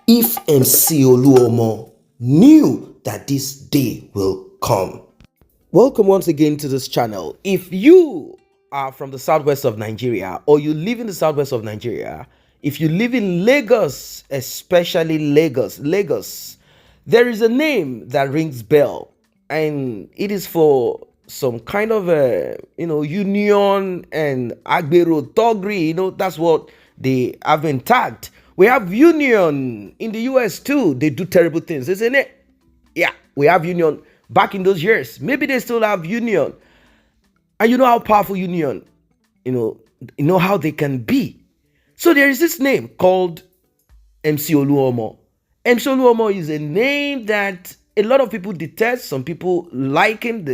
if MC Oluomo knew that this day will come. Welcome once again to this channel. If you are from the southwest of Nigeria or you live in the southwest of Nigeria, if you live in Lagos, especially Lagos, there is a name that rings bell, and it is for some kind of a union and Agbero Togri. That's what they have been tagged. We have union in the US too. They do terrible things, isn't it? Yeah, we have union back in those years. Maybe they still have union. And you know how powerful union, you know how they can be. So there is this name called MC Oluomo. MC Oluomo is a name that a lot of people detest. Some people like him.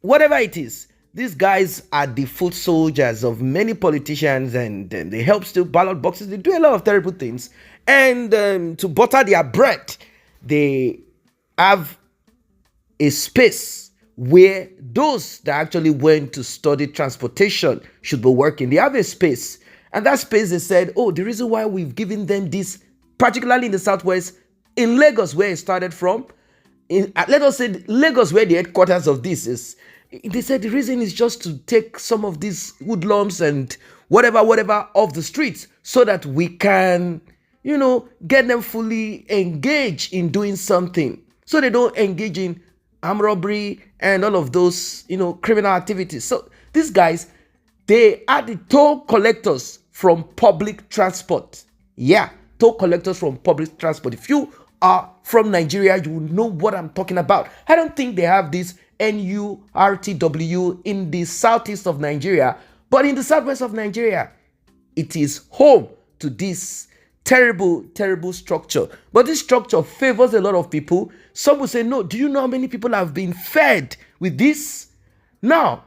Whatever it is. These guys are the foot soldiers of many politicians, and they help steal ballot boxes. They do a lot of terrible things. And to butter their bread, they have a space where those that actually went to study transportation should be working. They have a space. And that space, they said, oh, the reason why we've given them this, particularly in the southwest, in Lagos, where it started from, let us say Lagos, where the headquarters of this is, they said the reason is just to take some of these hoodlums and whatever off the streets so that we can, get them fully engaged in doing something. So they don't engage in armed robbery and all of those, criminal activities. So these guys, they are the toll collectors from public transport. Yeah, toll collectors from public transport. If you are from Nigeria, you will know what I'm talking about. I don't think they have this NURTW in the southeast of Nigeria, but in the southwest of Nigeria, it is home to this terrible structure. But this structure favors a lot of people. Some will say, no, do you know how many people have been fed with this? Now,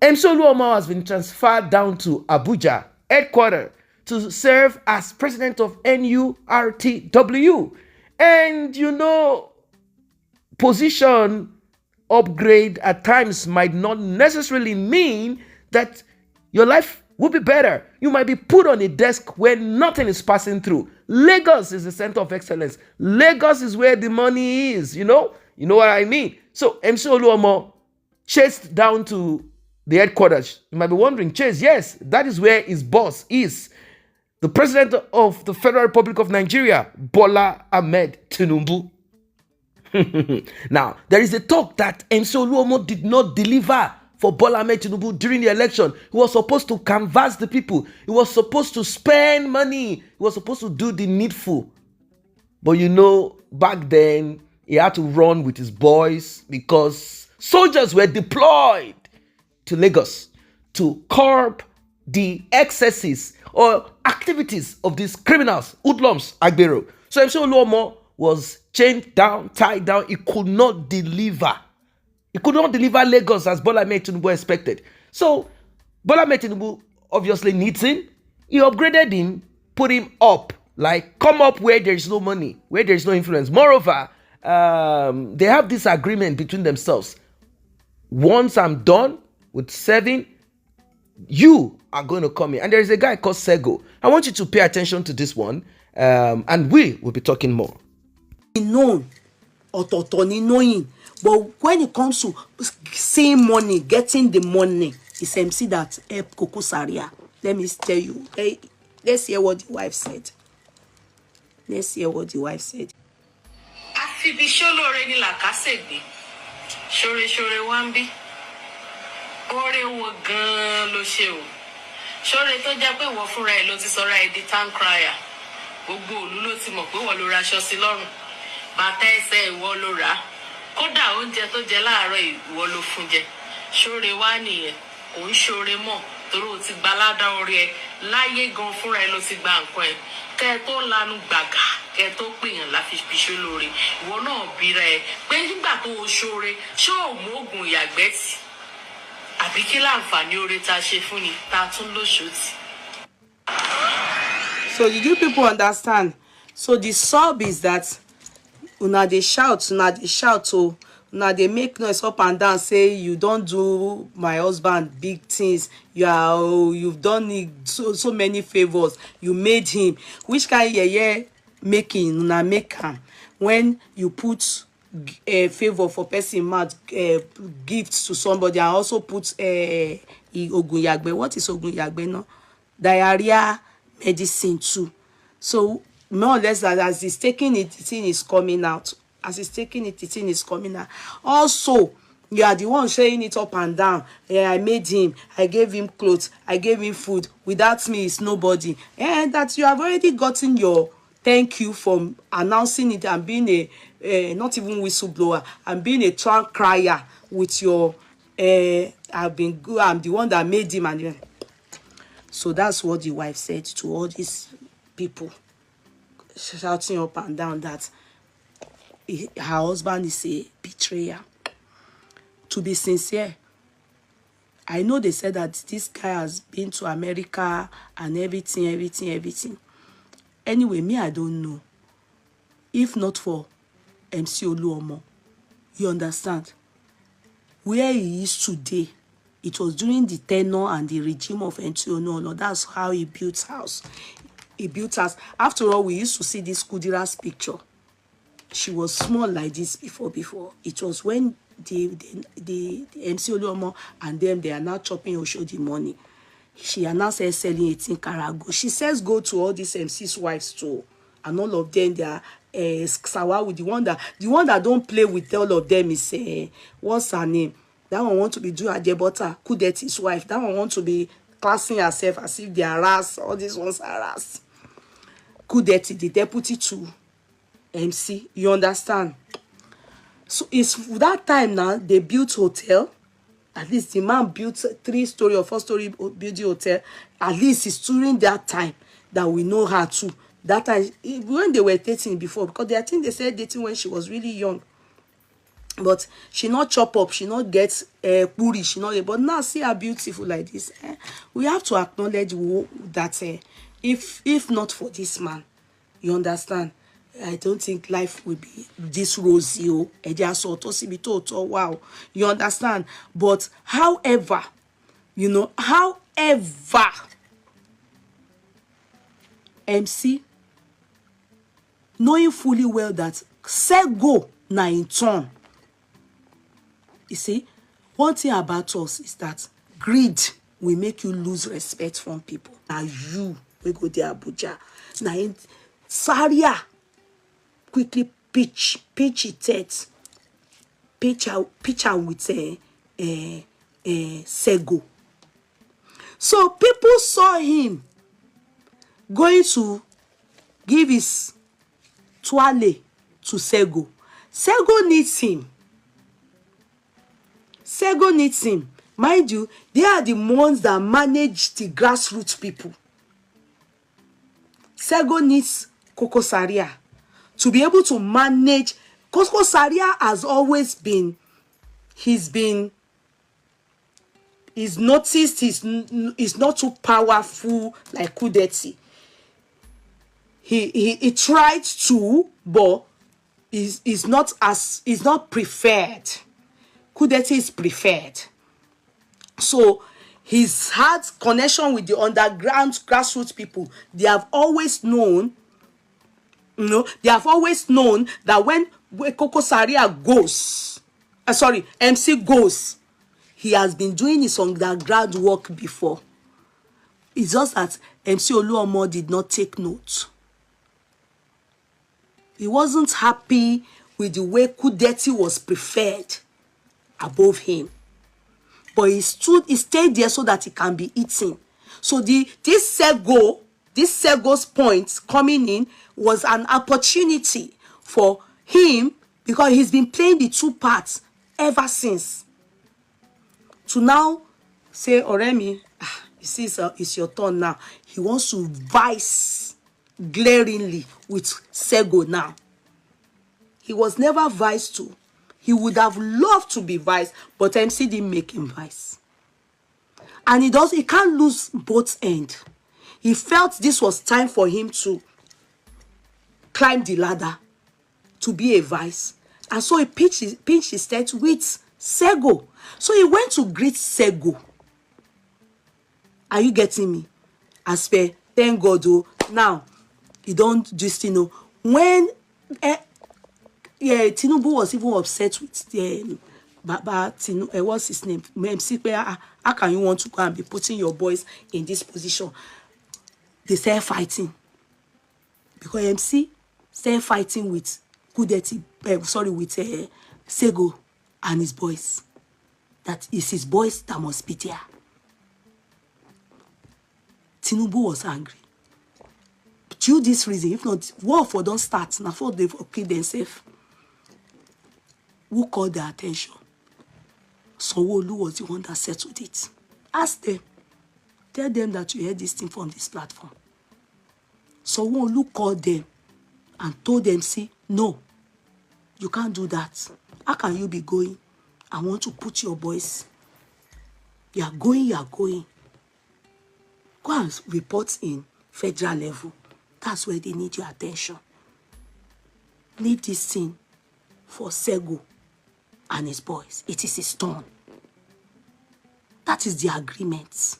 MC Oluomo has been transferred down to Abuja headquarters to serve as president of NURTW. And position upgrade at times might not necessarily mean that your life will be better. You might be put on a desk where nothing is passing through. Lagos is the center of excellence. Lagos is where the money is, you know what I mean? So MC Oluomo chased down to the headquarters. You might be wondering, Chase, yes, that is where his boss is. The president of the Federal Republic of Nigeria, Bola Ahmed Tinubu. Now, there is a talk that MC Oluomo did not deliver for Bola Ahmed Tinubu during the election. He was supposed to canvass the people. He was supposed to spend money. He was supposed to do the needful. But back then, he had to run with his boys because soldiers were deployed to Lagos to curb the excesses or activities of these criminals, hoodlums, Agbero. So MC Oluomo was chained down, tied down. He could not deliver. He could not deliver Lagos as Bola Ahmed Tinubu expected. So Bola Ahmed Tinubu obviously needs him. He upgraded him, put him up, like come up where there is no money, where there is no influence. Moreover, they have this agreement between themselves. Once I'm done with serving, you are going to come in. And there is a guy called Sego. I want you to pay attention to this one, and we will be talking more. Known, knowing, but when it comes to seeing money, getting the money, it's MC that help Koko Zaria. Let me tell you. Hey, let's hear what the wife said. Àfi bí ṣólóore ni làkàṣègbè. Ṣóre wáńbí. Oore wo gan-an ló ṣe o. Ṣóre tó jẹ́ pé ìwọ fúnra ẹ̀ ló ti sọra ẹ̀ di town crier. Gbogbo ìlú ló ti mọ̀ pé ìwọ ló raṣọ sí lọ́rùn. Bàtà ẹsẹ̀ ìwọ ló rà. Kódà oúnjẹ tó jẹ láàárọ̀ ìwọ ló fún jẹ. Ṣóre wá nìyẹn. Kò ń ṣóre mọ́ torí o ti gba ládá orí ẹ. Láyé gan fúnra ẹ ló ti gba nǹkan ẹ. Kẹ́ tó lanu gbàgà, kẹ́ tó pèèyàn láfi fi ṣólóore. Ìwọ náà bíra ẹ pé nígbà tó o ṣóore, ṣé ò mú oògùn ìyàgbẹ́ tì? Àbí kí láǹfààní oore tá a ṣe fún ni tá a tún lóṣòtì. So did you people understand? So the sub is that una dey shout, so una dey make noise up and down, say you don't do my husband big things, you've done so many favors, you made him. Which kind yeye making una make am when you put favor for person mouth, gifts to somebody, and also put ogun yagbe. What is ogun yagbe no? Diarrhea medicine too. So more or less, as he's taking it, the thing is coming out. As he's taking it, the thing is coming out. Also, you are the one saying it up and down. Yeah, I made him, I gave him clothes, I gave him food. Without me, it's nobody. And that you have already gotten your thank you from announcing it and being a not even whistleblower, and being a town crier with your I've been good, I'm the one that made him. And so that's what the wife said to all these people, shouting up and down that her husband is a betrayer. To be sincere, I know they said that this guy has been to America and everything. Anyway, me, I don't know. If not for MC Oluomo, you understand? Where he is today, it was during the tenure and the regime of MC Oluomo. That's how he built house. He built house. After all, we used to see this Kudira's picture. She was small like this before. It was when the MC Oluomo and them, they are now chopping Oshodi money. She announced her selling 18 carago. She says go to all these MC's wives too. And all of them, they are Sawa with the one that don't play with all of them is what's her name? That one want to be doing Adebota, Kudeti's wife. That one want to be classing herself as if they are ras. All these ones are ras. Kudeti, the deputy to MC. You understand? So it's that time now they built hotel. At least the man built 3-story or 4-story building hotel. At least it's during that time that we know her too. That time when they were dating before, because I think they said dating when she was really young. But she not chop up, she not get puri, she not. But now see her beautiful like this. We have to acknowledge that if not for this man, you understand, I don't think life will be this rosy. Wow, you understand? But however, MC, knowing fully well that Sego na in turn. You see, one thing about us is that greed will make you lose respect from people. Now you will go to Abuja. Now in Zaria, quickly pitch it, pitch out with Sego. So people saw him going to give his toile to Sego. Sego needs him. Sego needs him. Mind you, they are the ones that manage the grassroots people. Sego needs Koko Zaria to be able to manage. Koko Zaria has always been, he's noticed he's not too powerful like Kudeti. He tried to, but is not preferred. Kudeti is preferred. So he's had connection with the underground grassroots people. They have always known, that when Koko Zaria goes, MC goes, he has been doing his underground work before. It's just that MC Oluomo did not take note. He wasn't happy with the way Kudeti was preferred above him. But he stayed there so that he can be eaten. So this Sego's point coming in was an opportunity for him, because he's been playing the two parts ever since. To now say, Oremi, you see, it's your turn now. He wants to vice glaringly with Sego now. He was never vice to. He would have loved to be vice, but MC didn't make him vice. And he can't lose both ends. He felt this was time for him to climb the ladder to be a vice. And so he pinched his tent with Sego. So he went to greet Sego. Are you getting me? As per, thank God, now, you don't just, when Tinubu was even upset with Baba Tinubu, what's his name? MC, how can you want to go and be putting your boys in this position? They started fighting because MC started fighting with with Sego and his boys. That is his boys that must be there. Tinubu was angry. Due this reason, if not, war for don't start. Now for they kill themselves. Who called their attention? Sanwo-Olu was the one that settled it. Ask them. Tell them that you heard this thing from this platform. Sanwo-Olu called them and told them, see, no, you can't do that. How can you be going? I want to put your boys. You are going, you are going. Go and report in federal level. That's where they need your attention. Leave this thing for Sego and his boys. It is his turn. That is the agreement.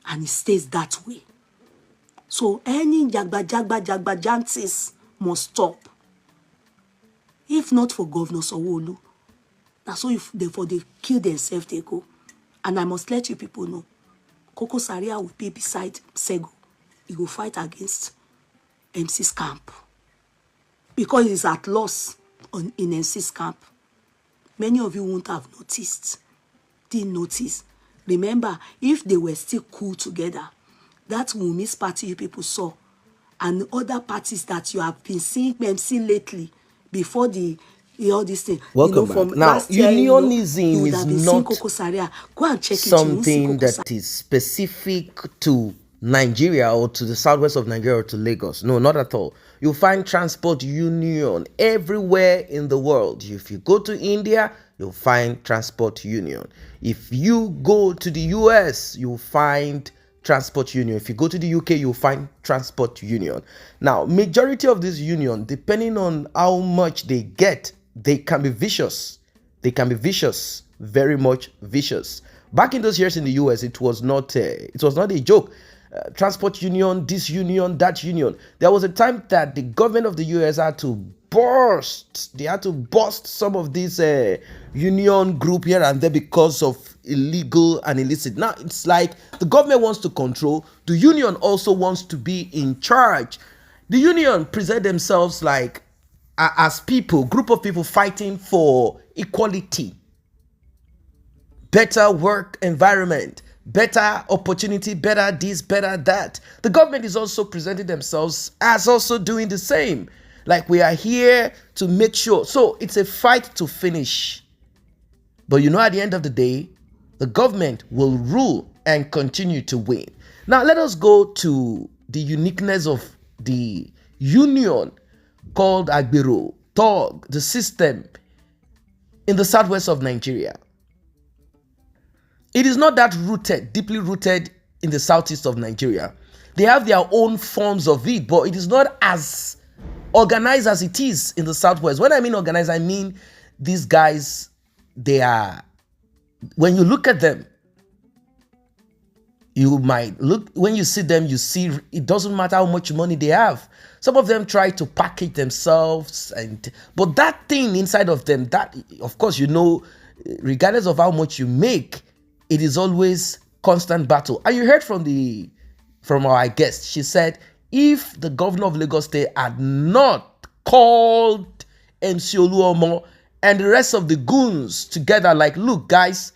And it stays that way. So any jagba must stop. If not for Governor Sanwo-Olu, that's why if they kill themselves, they go. And I must let you people know, Koko Zaria will be beside Sego. He will fight against MC's camp. Because he's at loss in MC's camp. Many of you won't have noticed. Didn't notice. Remember, if they were still cool together, that Wumi's party you people saw, and other parties that you have been seeing MC lately, before all this thing. Welcome back. From Now, last year, unionism you would is have been seeing not Koko Zaria. Go and check something it. that is specific to Nigeria or to the southwest of Nigeria or to Lagos. No, not at all. You'll find transport union everywhere in the world. If you go to India, you'll find transport union. If you go to the US, you'll find transport union. If you go to the UK, you'll find transport union. Now, majority of this union, depending on how much they get, they can be vicious. They can be vicious, very much vicious. Back in those years in the US, it was not a joke. Transport union, this union, that union. There was a time that the government of the US had to burst. They had to bust some of these union group here and there because of illegal and illicit. Now it's like the government wants to control. The union also wants to be in charge. The union present themselves like as people, group of people fighting for equality, better work environment, better opportunity, better this, better that. The government is also presenting themselves as also doing the same. Like we are here to make sure. So it's a fight to finish. But you know, at the end of the day, the government will rule and continue to win. Now let us go to the uniqueness of the union called Agbero, Tog, the system in the southwest of Nigeria. It is not that rooted, deeply rooted in the southeast of Nigeria. They have their own forms of it, but it is not as organized as it is in the southwest. When I mean organized, I mean these guys, they are, when you look at them, you might look, when you see them, you see it doesn't matter how much money they have. Some of them try to package themselves, but that thing inside of them, that, of course, you know, regardless of how much you make, it is always constant battle. And you heard from our guest, she said, if the governor of Lagos State had not called MC Oluomo and the rest of the goons together, like, look, guys,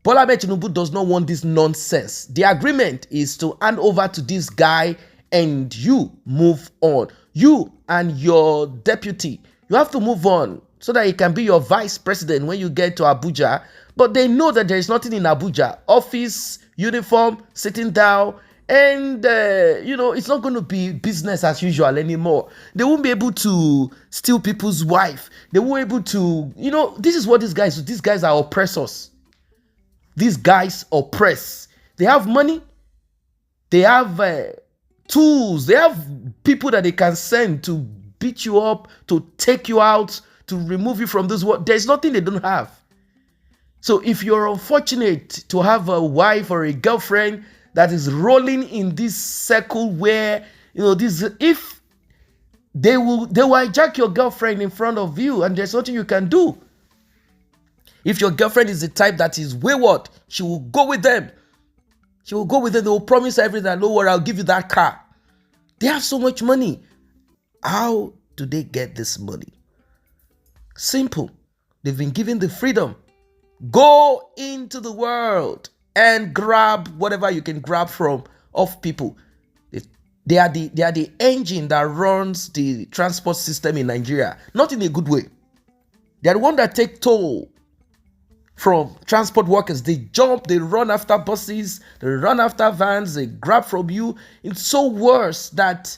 Bola Ahmed Tinubu does not want this nonsense. The agreement is to hand over to this guy and you move on. You and your deputy, you have to move on so that he can be your vice president when you get to Abuja. But they know that there is nothing in Abuja. Office, uniform, sitting down, and, it's not going to be business as usual anymore. They won't be able to steal people's wife. They won't be able to, this is what these guys do. These guys are oppressors. These guys oppress. They have money. They have tools. They have people that they can send to beat you up, to take you out, to remove you from this world. There's nothing they don't have. So if you're unfortunate to have a wife or a girlfriend that is rolling in this circle where, if They will hijack your girlfriend in front of you, and there's nothing you can do. If your girlfriend is the type that is wayward, she will go with them. She will go with them. They will promise everything. Don't worry, I'll give you that car. They have so much money. How do they get this money? Simple. They've been given the freedom. Go into the world and grab whatever you can grab from off people. They are the engine that runs the transport system in Nigeria. Not in a good way. They are the one that take toll from transport workers. They jump, they run after buses, they run after vans, they grab from you. It's so worse that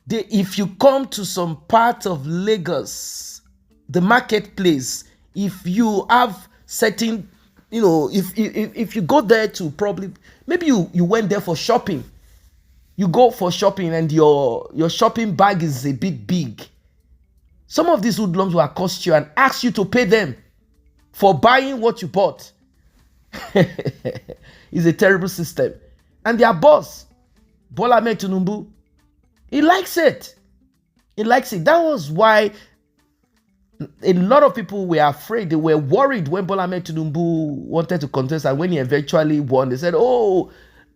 if you come to some part of Lagos, the marketplace, if you have certain, if you go there to probably, maybe you went there for shopping. You go for shopping and your shopping bag is a bit big. Some of these hoodlums will accost you and ask you to pay them for buying what you bought. It's a terrible system. And their boss, Bola Ahmed Tinubu, he likes it. He likes it. That was why a lot of people were afraid. They were worried when Bola Ahmed Tinubu wanted to contest, and when he eventually won, they said, oh,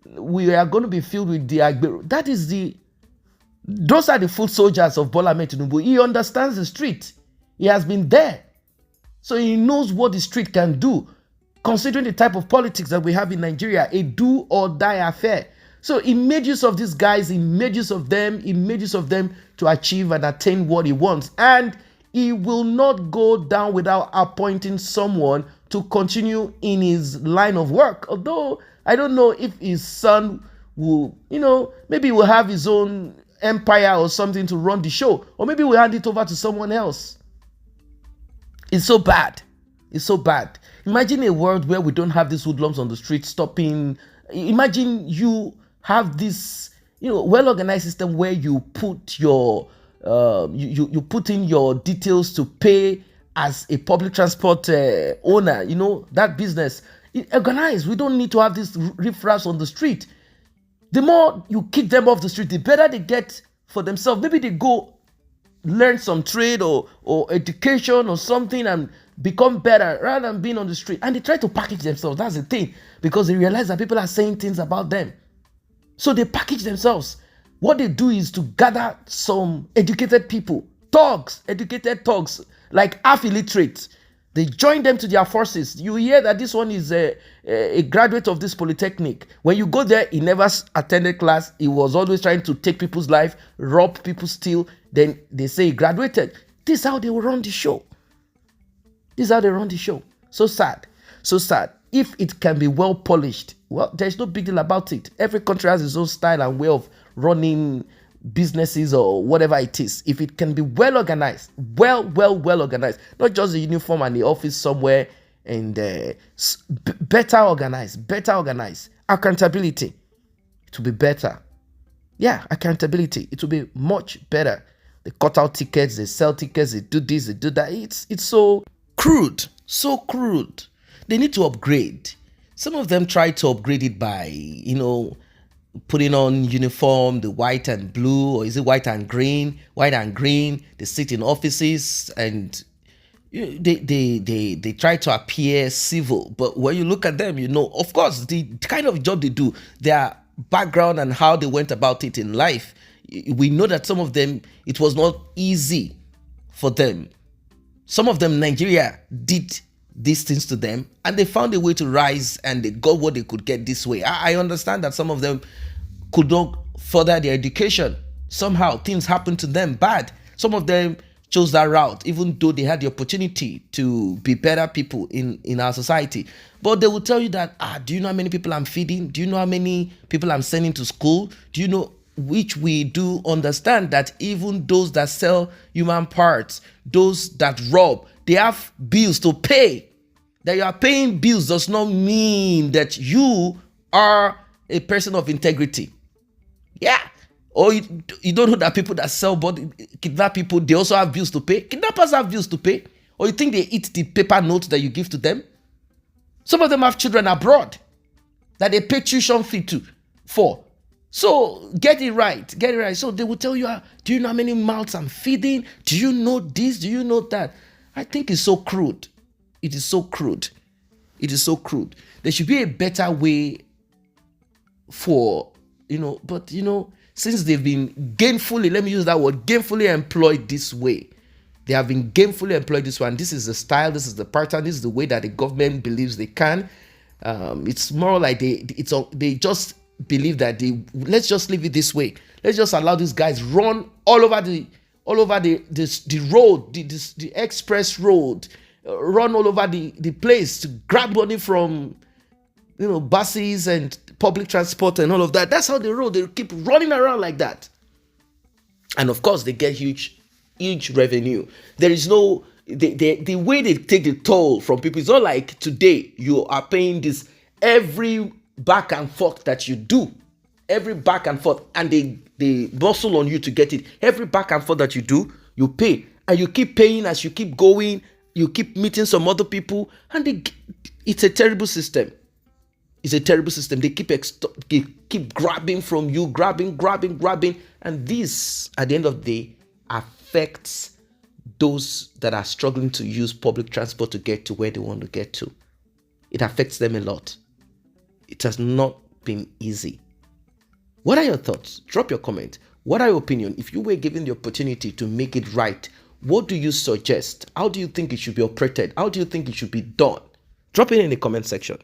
we are going to be filled with the Agbero. Those are the foot soldiers of Bola Ahmed Tinubu. He understands the street. He has been there. So he knows what the street can do. Considering the type of politics that we have in Nigeria, a do or die affair. So he made use of these guys, he made use of them to achieve and attain what he wants. And he will not go down without appointing someone to continue in his line of work. Although I don't know if his son will, maybe he will have his own empire or something to run the show. Or maybe we'll hand it over to someone else. It's so bad. It's so bad. Imagine a world where we don't have these hoodlums on the street stopping. Imagine you have this, well-organized system where you put your, you put in your details to pay as a public transport owner, that business. Organized. We don't need to have these riffraffs on the street. The more you kick them off the street, the better they get for themselves. Maybe they go learn some trade or education or something and become better rather than being on the street. And they try to package themselves. That's the thing. Because they realize that people are saying things about them. So they package themselves. What they do is to gather some educated people, educated thugs, like half illiterate. They join them to their forces. You hear that this one is a graduate of this polytechnic. When you go there, he never attended class. He was always trying to take people's life, rob people, steal. Then they say he graduated. This is how they will run the show. This is how they run the show. So sad. So sad. If it can be well polished, well, there's no big deal about it. Every country has its own style and way of running businesses or whatever it is. If it can be well organized, well organized, not just the uniform and the office somewhere, and better organized, accountability, it will be better. Yeah, accountability, it will be much better. They cut out tickets, they sell tickets, they do this, they do that. It's so crude. They need to upgrade. Some of them try to upgrade it by, putting on uniform, the white and blue, or is it white and green? White and green. They sit in offices and they try to appear civil. But when you look at them, of course, the kind of job they do, their background and how they went about it in life, we know that some of them, it was not easy for them. Some of them, Nigeria did these things to them and they found a way to rise and they got what they could get this way. I understand that some of them could not further their education. Somehow things happened to them bad. Some of them chose that route, even though they had the opportunity to be better people in our society. But they will tell you that, do you know how many people I'm feeding? Do you know how many people I'm sending to school? Do you know, which we do understand that even those that sell human parts, those that rob, they have bills to pay. That you are paying bills does not mean that you are a person of integrity. Yeah. Or you don't know that people that sell body, kidnap people, they also have bills to pay. Kidnappers have bills to pay. Or you think they eat the paper notes that you give to them? Some of them have children abroad that they pay tuition fee for. So get it right. Get it right. So they will tell you, do you know how many mouths I'm feeding? Do you know this? Do you know that? I think it's so crude. It is so crude. It is so crude. There should be a better way for, but since they've been gainfully, let me use that word, gainfully employed this way. They have been gainfully employed this way, and this is the style, this is the pattern, this is the way that the government believes they can. It's more like they just believe that let's just leave it this way. Let's just allow these guys run all over the road, the express road, run all over the place to grab money from buses and public transport and all of that. That's how they roll. They keep running around like that, and of course they get huge revenue. There is no the way they take the toll from people. It's not like today you are paying this every back and forth that you do, every back and forth, and they bustle on you to get it. Every back and forth that you do, you pay, and you keep paying as you keep going. You keep meeting some other people, and it's a terrible system. It's a terrible system. They keep grabbing from you, grabbing, and this, at the end of the day, affects those that are struggling to use public transport to get to where they want to get to. It affects them a lot. It has not been easy. What are your thoughts? Drop your comment. What are your opinion? If you were given the opportunity to make it right, what do you suggest? How do you think it should be operated? How do you think it should be done? Drop it in the comment section.